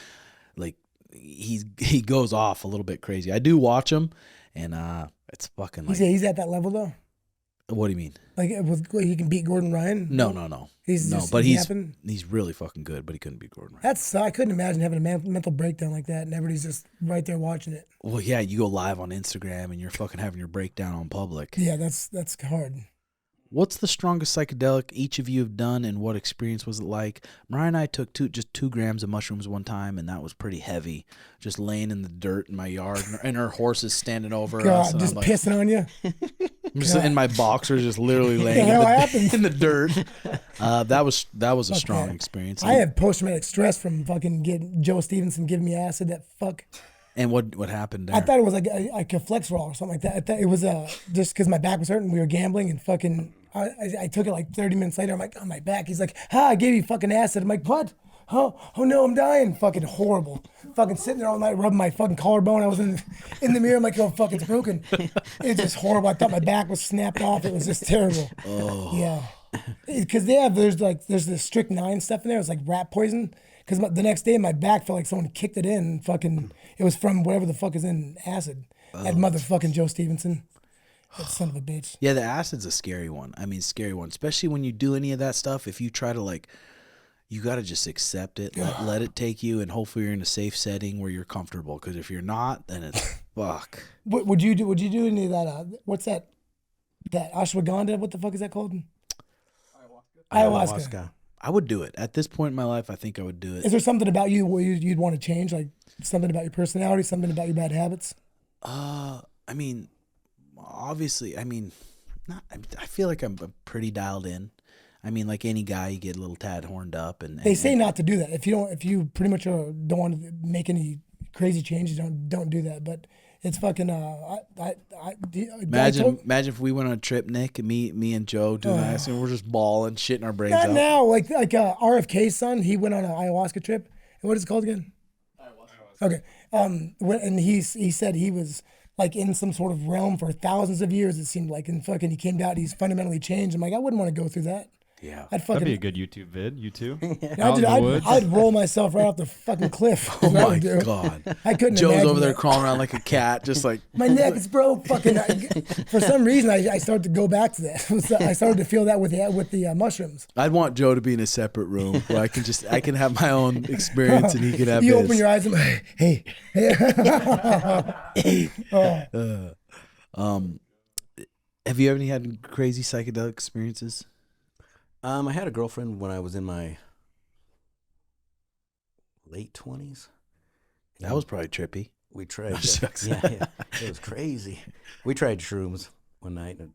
like he goes off a little bit crazy. I do watch him, and it's fucking like... He's at that level, though? What do you mean? Like, he can beat Gordon Ryan? No. He's really fucking good, but he couldn't beat Gordon Ryan. I couldn't imagine having a mental breakdown like that, and everybody's just right there watching it. Well, yeah, you go live on Instagram, and you're fucking having your breakdown on public. Yeah, that's hard. What's the strongest psychedelic each of you have done, and what experience was it like? Mariah and I took just 2 grams of mushrooms one time, and that was pretty heavy. Just laying in the dirt in my yard, and her horse is standing over us. God, just pissing on you? I'm just in my boxers, just literally laying in the dirt. That was a strong experience. I had post-traumatic stress from fucking getting Joe Stevenson giving me acid. That fuck. And what happened there? I thought it was like a flex roll or something like that. I thought it was just because my back was hurting. We were gambling and fucking. I took it like 30 minutes later. I'm like, on my back. He's like, I gave you fucking acid. I'm like, what? oh no, I'm dying. Fucking horrible. Fucking sitting there all night rubbing my fucking collarbone. I was in the mirror. I'm like, oh fuck, it's broken. It's just horrible. I thought my back was snapped off. It was just terrible. Oh. Yeah. Because there's the strychnine stuff in there. It's like rat poison. Because the next day my back felt like someone kicked it in. And fucking, it was from whatever the fuck is in acid. That motherfucking Joe Stevenson. That son of a bitch. Yeah, the acid's a scary one. I mean, scary one. Especially when you do any of that stuff. If you try to like, you got to just accept it. Let it take you. And hopefully you're in a safe setting where you're comfortable. Because if you're not, then it's fuck. Would you do any of that? What's that? That ashwagandha? What the fuck is that called? Ayahuasca. I would do it. At this point in my life, I think I would do it. Is there something about you where you'd want to change? Like something about your personality, something about your bad habits? I mean, obviously, I mean, I feel like I'm pretty dialed in. I mean, like any guy, you get a little tad horned up, and they say not to do that. If you pretty much don't want to make any crazy changes, don't do that. But it's fucking. Imagine if we went on a trip, Nick, and me and Joe doing that, and we're just bawling, shitting our brains out. Not now, like RFK's son, he went on an ayahuasca trip. And what is it called again? Ayahuasca. Okay. And he said he was like in some sort of realm for thousands of years. It seemed like, and fucking he came out. He's fundamentally changed. I'm like, I wouldn't want to go through that. Yeah, that'd be a good YouTube vid. You too. I'd roll myself right off the fucking cliff. Oh my god! I couldn't. Joe's imagine over there that. crawling around like a cat, just like my neck is broke. Fucking. For some reason, I started to go back to that. I started to feel that with the mushrooms. I'd want Joe to be in a separate room where I can have my own experience and he can have. You his. open your eyes and like, hey. Have you ever had crazy psychedelic experiences? I had a girlfriend when I was in my late 20s. That was probably trippy. We tried. Yeah, it was crazy. We tried shrooms one night, and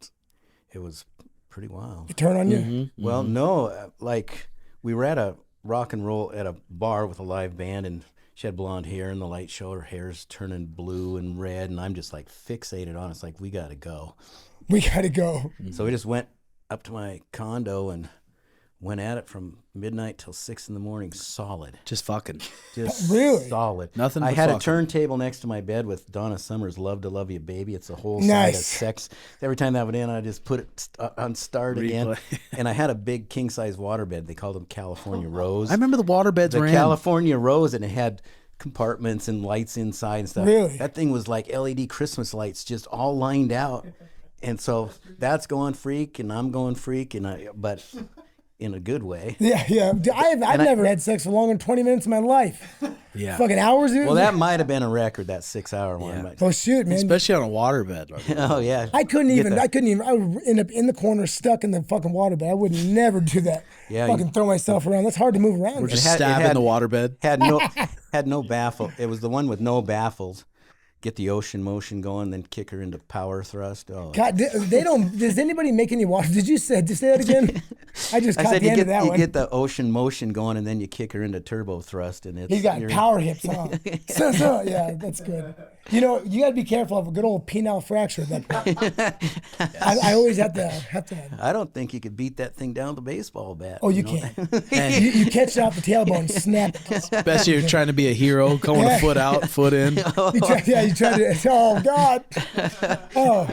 it was pretty wild. It turned on you? Mm-hmm. Well, no, like we were at a rock and roll at a bar with a live band, and she had blonde hair, and the light showed her hair's turning blue and red, and I'm just like fixated on it. It's like, we got to go. We got to go. So we just went up to my condo and went at it from midnight till 6 a.m. solid. Just fucking. Just really? solid. Nothing I but had fucking. a turntable next to my bed with Donna Summer's Love to Love You Baby. It's a whole side of Nice. sex. Every time that would end, I just put it on start again. Replay. And I had a big king-size waterbed. They called them California Rose. I remember the water beds The were California Rose, and it had compartments and lights inside and stuff. Really? That thing was like LED Christmas lights just all lined out. And so that's going freak, and I'm going freak, but in a good way. Yeah. I've never had sex for longer than 20 minutes in my life. in. Yeah. Fucking hours, dude. Well, that might have been a record, that 6-hour one. Yeah. But Oh shoot, man. Especially on a water bed. oh yeah. I couldn't Get even. that. I would end up in the corner, stuck in the fucking water bed. I would never do that. Yeah, fucking throw myself around. That's hard to move around. We're just It stabbing had- the water bed. had no baffle. It was the one with no baffles. Get the ocean motion going, then kick her into power thrust. Oh, God, they don't. Does anybody make any water? Did you say that again? I just I caught said the end of that you one. get the ocean motion going, and then you kick her into turbo thrust, and it's He's got you're- power hips, huh? So, yeah, that's good. You know, you got to be careful of a good old penile fracture. I always have to. I don't think you could beat that thing down with a baseball bat. Oh, you know? can. you catch it off the tailbone, snap it. Especially if you're trying to be a hero, going a foot out, foot in. You try to. Oh God. Oh.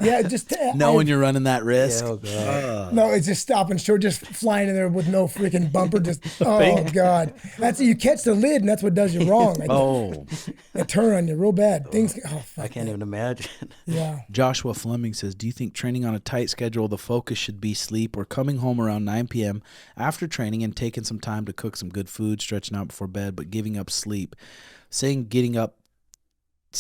Yeah, just Knowing you're running that risk. Oh, God. No, it's just stopping short, just flying in there with no freaking bumper. Just oh God, that's you catch the lid, and that's what does you wrong. Like, Oh. it turn on you real bad. Things. Oh fuck. I can't even imagine. Yeah. Joshua Fleming says, do you think training on a tight schedule, the focus should be sleep or coming home around 9 p.m. after training and taking some time to cook some good food, stretching out before bed, but giving up sleep?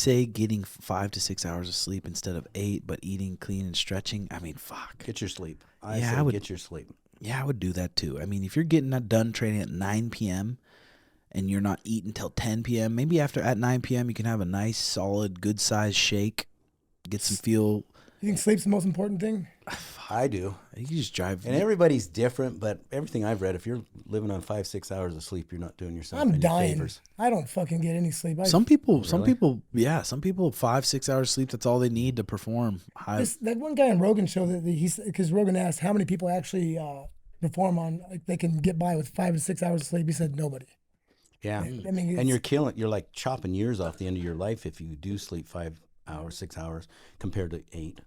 Getting 5 to 6 hours of sleep instead of 8, but eating clean and stretching. I mean, fuck. Get your sleep. I say would- get your sleep. Yeah, I would do that too. I mean, if you're getting that done training at 9 p.m. and you're not eating till 10 p.m., maybe at 9 p.m. you can have a nice, solid, good-sized shake, get some fuel. You think sleep's the most important thing? I do. You can just drive. And everybody's different, but everything I've read, if you're living on 5-6 hours of sleep, you're not doing yourself I'm any dying. favors. I don't fucking get any sleep. Some people, 5-6 hours sleep, that's all they need to perform high. That one guy on Rogan show that because Rogan asked how many people actually perform on, like they can get by with 5 to 6 hours of sleep. He said nobody. Yeah. I mean, And you're like chopping years off the end of your life if you do sleep 5 hours, 6 hours compared to 8.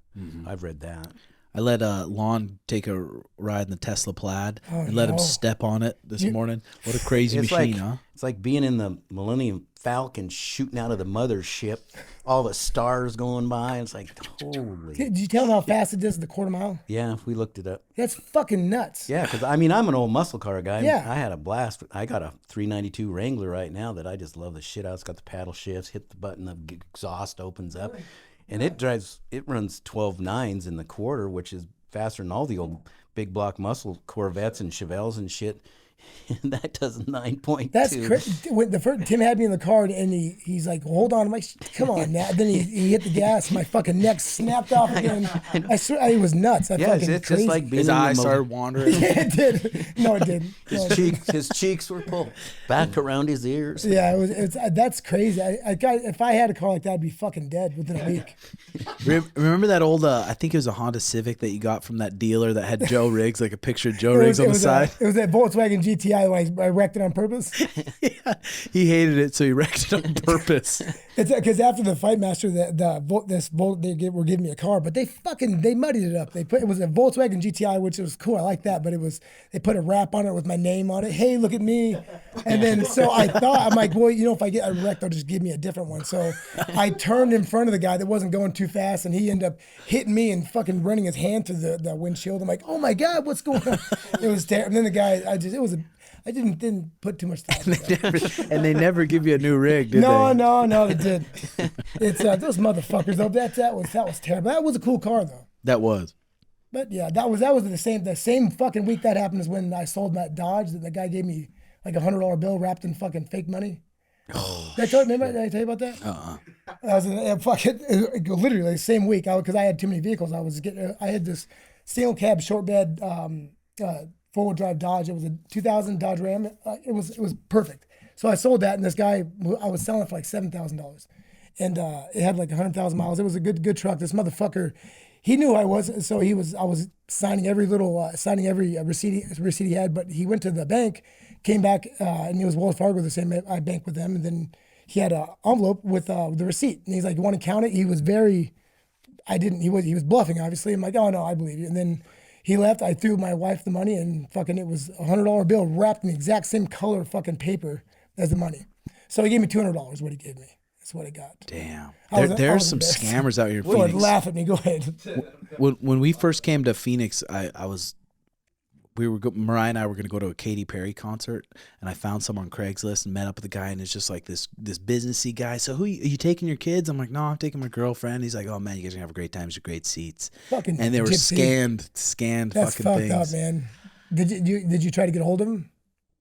I've read that. I let Lon take a ride in the Tesla Plaid Oh, and let him no. step on it this morning. What a crazy machine, huh? It's like being in the Millennium Falcon shooting out of the mothership, all the stars going by. It's like, holy. Did you tell him how fast it is the quarter mile? Yeah, we looked it up. That's fucking nuts. Yeah, because I mean, I'm an old muscle car guy. Yeah. I had a blast. I got a 392 Wrangler right now that I just love the shit out. It's got the paddle shifts, hit the button, the exhaust opens up. And it runs 12 nines in the quarter, which is faster than all the old big block muscle Corvettes and Chevelles and shit. And that does 9.2. That's crazy. When the first Tim had me in the car, and he's like, "Hold on," I'm like, "Come on, now." Then he hit the gas. My fucking neck snapped off again. I swear, it was nuts. Yeah, it's crazy. just like being His in the eyes started wandering. Yeah, it did. No, it didn't. No, it didn't. his cheeks were pulled back around his ears. Yeah, that's crazy. If I had a car like that, I'd be fucking dead within a week. Remember that old, I think it was a Honda Civic that you got from that dealer that had Joe Riggs, like a picture of Joe Riggs on the side? It was that Volkswagen GTI when I wrecked it on purpose. Yeah, he hated it, so he wrecked it on purpose. It's because after the Fight Master, they were giving me a car, but they muddied it up. It was a Volkswagen GTI, which was cool. I like that, but they put a wrap on it with my name on it. Hey, look at me. And then so I'm like, well, if I get wrecked, they'll just give me a different one. So I turned in front of the guy that wasn't going too fast, and he ended up hitting me and fucking running his hand through the windshield. I'm like, oh my God, what's going on? It was terrible. And then the guy, I didn't put too much thought into that. And they never give you a new rig, did they? No, they did. It's those motherfuckers though. That was terrible. That was a cool car though. That was. But yeah, that was the same fucking week that happened is when I sold that Dodge that the guy gave me like $100 bill wrapped in fucking fake money. Oh, did I tell you about that? I was literally the same week because I had too many vehicles. I had this single cab short bed 4-wheel drive Dodge. It was a 2000 Dodge Ram. It was perfect. So I sold that, and this guy, I was selling it for like $7,000, and it had like 100,000 miles. It was a good truck. This motherfucker, he knew who I was, so I was signing every receipt he had. But he went to the bank, came back, and it was Wells Fargo, the same. I banked with them, and then he had an envelope with the receipt, and he's like, "You want to count it?" He was he was bluffing, obviously. I'm like, "Oh no, I believe you." And then he left. I threw my wife the money, and fucking it was a $100 bill wrapped in the exact same color fucking paper as the money. So he gave me $200. What he gave me. That's what I got. Damn. embarrassed. There's some scammers out here in Phoenix. Laugh at me. Go ahead. When we first came to Phoenix, Mariah and I were going to go to a Katy Perry concert, and I found some on Craigslist and met up with the guy, and it's just like this businessy guy. So are you taking your kids? I'm like, no, I'm taking my girlfriend. He's like, oh man, you guys are gonna have a great time. These are great seats. Fucking and they were gypsy. scanned That's fucking fucked things. up, man. Did you try to get a hold of him?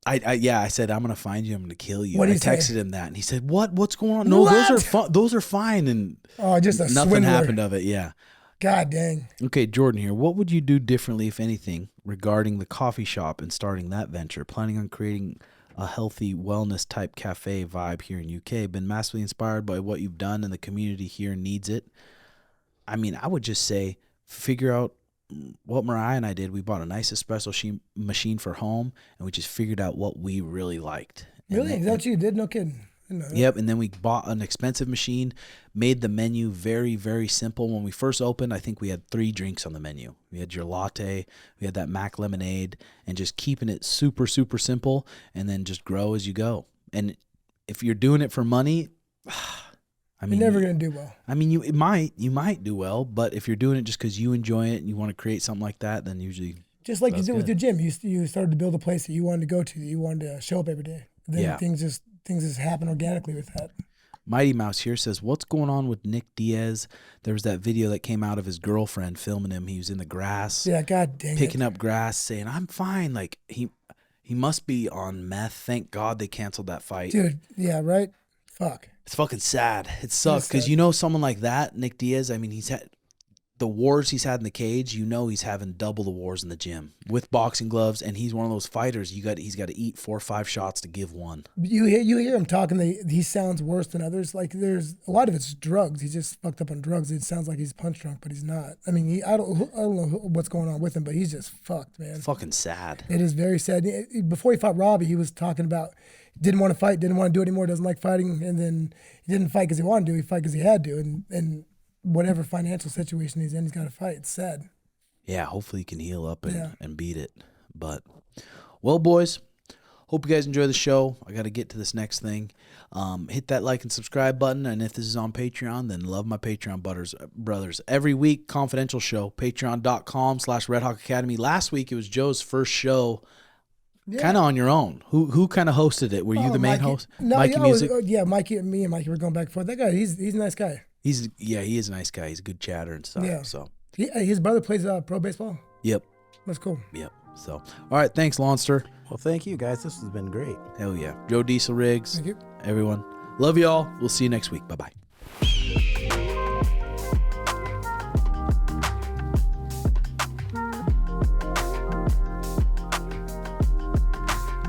I said, I'm gonna find you. I'm gonna kill you. What'd I he say? texted him that, and he said, what's going on? No, What? those are fine. And Just a nothing swindler. happened of it. Yeah. God dang. Okay, Jordan here. What would you do differently, if anything, regarding the coffee shop and starting that venture? Planning on creating a healthy wellness type cafe vibe here in UK. Been massively inspired by what you've done, and the community here needs it. I mean, I would just say figure out what Mariah and I did. We bought a nice espresso machine for home, and we just figured out what we really liked. Really? Is that what you did? No kidding. Yep, and then we bought an expensive machine, made the menu very, very simple. When we first opened, I think we had 3 drinks on the menu. We had your latte, we had that Mac lemonade, and just keeping it super, super simple, and then just grow as you go. And if you're doing it for money, I mean, you're never going to do well. I mean, you might do well, but if you're doing it just because you enjoy it and you want to create something like that, then usually just like you did with your gym. You started to build a place that you wanted to go to, that you wanted to show up every day. Then things just happen organically with that. Mighty Mouse here says, what's going on with Nick Diaz? There was that video that came out of his girlfriend filming him. He was in the grass. Yeah, God dang picking up grass, saying, I'm fine. Like, he must be on meth. Thank God they canceled that fight. Dude, yeah, right? Fuck. It's fucking sad. It sucks because someone like that, Nick Diaz, I mean, he's had the wars he's had in the cage, you know he's having double the wars in the gym with boxing gloves, and he's one of those fighters. He's got to eat 4 or 5 shots to give one. You hear him talking. He sounds worse than others. Like there's a lot of it's drugs. He's just fucked up on drugs. It sounds like he's punch drunk, but he's not. I mean, I don't know what's going on with him, but he's just fucked, man. Fucking sad. It is very sad. Before he fought Robbie, he was talking about didn't want to fight, didn't want to do it anymore, doesn't like fighting, and then he didn't fight because he wanted to. He fight because he had to, and whatever financial situation he's in, he's got to fight. It's sad. Yeah, hopefully he can heal up and beat it. But, well, boys, hope you guys enjoy the show. I got to get to this next thing. Hit that like and subscribe button. And if this is on Patreon, then love my Patreon brothers. Every week, confidential show, patreon.com/RedHawk Academy. Last week, it was Joe's first show. Yeah. Kind of on your own. Who kind of hosted it? Were you the main host? No, Mikey Music? Mikey, me and Mikey were going back and forth. That guy, he's a nice guy. He is a nice guy. He's a good chatter and stuff. Yeah. So his brother plays pro baseball. Yep. That's cool. Yep. So, all right. Thanks, Lonster. Well, thank you, guys. This has been great. Hell yeah. Joe Diesel Riggs. Thank you. Everyone. Love y'all. We'll see you next week. Bye-bye.